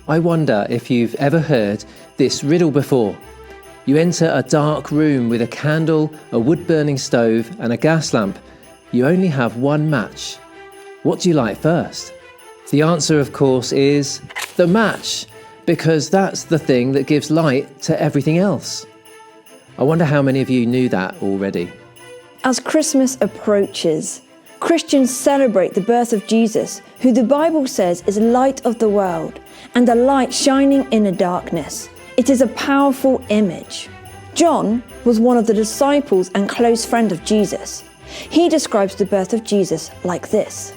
I wonder if you've ever heard this riddle before. You enter a dark room with a candle, a wood-burning stove and a gas lamp. You only have one match. What do you light first? The answer, of course, is the match, because that's the thing that gives light to everything else. I wonder how many of you knew that already. As Christmas approaches, Christians celebrate the birth of Jesus, who the Bible says is light of the world and a light shining in the darkness. It is a powerful image. John was one of the disciples and close friend of Jesus. He describes the birth of Jesus like this: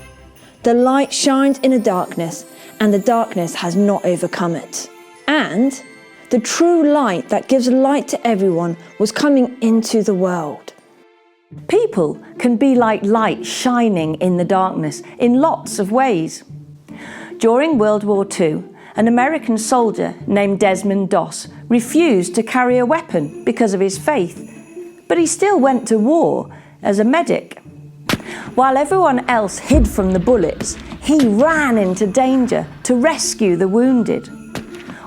"The light shines in the darkness, and the darkness has not overcome it." And the true light that gives light to everyone was coming into the world. People can be like light shining in the darkness in lots of ways. During World War II, an American soldier named Desmond Doss refused to carry a weapon because of his faith, but he still went to war as a medic. While everyone else hid from the bullets, he ran into danger to rescue the wounded.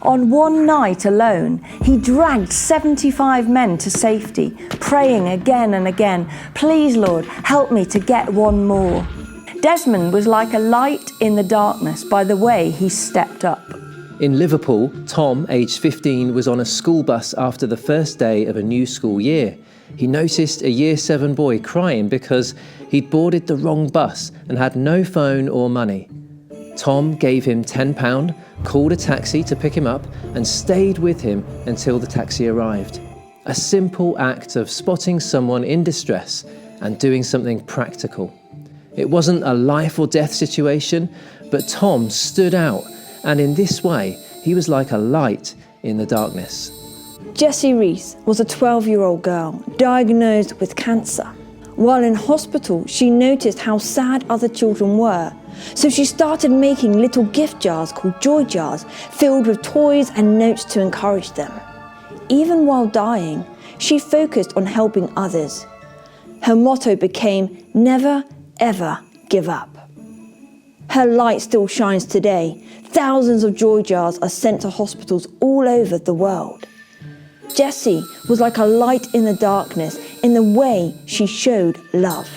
On one night alone, he dragged 75 men to safety, praying again and again, "Please, Lord, help me to get one more." Desmond was like a light in the darkness by the way he stepped up. In Liverpool, Tom, aged 15, was on a school bus after the first day of a new school year. He noticed a Year 7 boy crying because he'd boarded the wrong bus and had no phone or money. Tom gave him £10, called a taxi to pick him up and stayed with him until the taxi arrived. A simple act of spotting someone in distress and doing something practical. It wasn't a life or death situation, but Tom stood out, and in this way, he was like a light in the darkness. Jessie Rees was a 12-year-old girl diagnosed with cancer. While in hospital, she noticed how sad other children were, so she started making little gift jars called joy jars, filled with toys and notes to encourage them. Even while dying, she focused on helping others. Her motto became, "Never, ever give up." Her light still shines today. Thousands of joy jars are sent to hospitals all over the world. Jessie was like a light in the darkness in the way she showed love.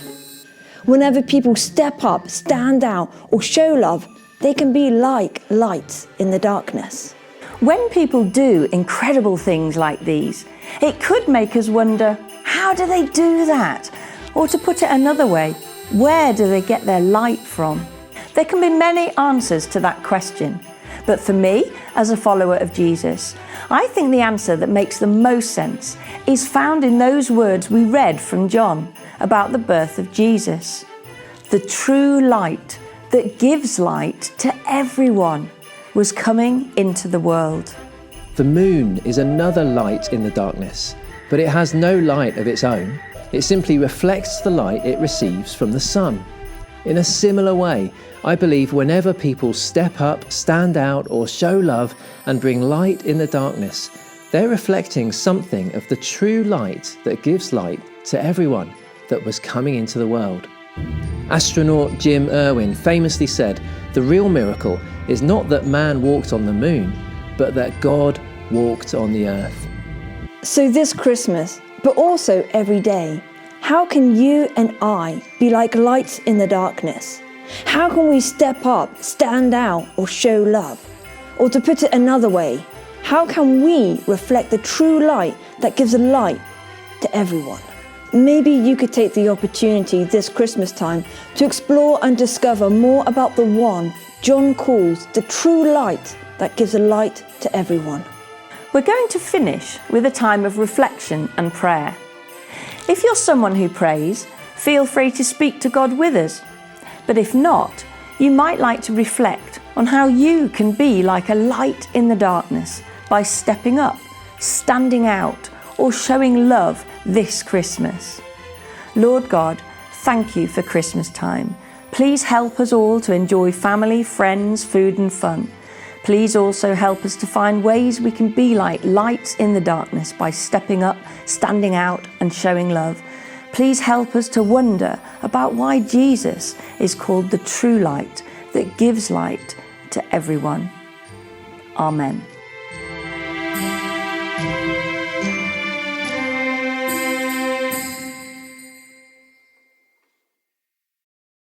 Whenever people step up, stand out, or show love, they can be like lights in the darkness. When people do incredible things like these, it could make us wonder, how do they do that? Or to put it another way, where do they get their light from? There can be many answers to that question. But for me, as a follower of Jesus, I think the answer that makes the most sense is found in those words we read from John about the birth of Jesus. The true light that gives light to everyone was coming into the world. The moon is another light in the darkness, but it has no light of its own. It simply reflects the light it receives from the sun. In a similar way, I believe whenever people step up, stand out, or show love and bring light in the darkness, they're reflecting something of the true light that gives light to everyone that was coming into the world. Astronaut Jim Irwin famously said, "The real miracle is not that man walked on the moon, but that God walked on the earth." So this Christmas, but also every day, how can you and I be like lights in the darkness? How can we step up, stand out, or show love? Or to put it another way, how can we reflect the true light that gives a light to everyone? Maybe you could take the opportunity this Christmas time to explore and discover more about the one John calls the true light that gives a light to everyone. We're going to finish with a time of reflection and prayer. If you're someone who prays, feel free to speak to God with us. But if not, you might like to reflect on how you can be like a light in the darkness by stepping up, standing out, or showing love this Christmas. Lord God, thank you for Christmas time. Please help us all to enjoy family, friends, food and fun. Please also help us to find ways we can be like lights in the darkness by stepping up, standing out and showing love. Please help us to wonder about why Jesus is called the true light that gives light to everyone. Amen.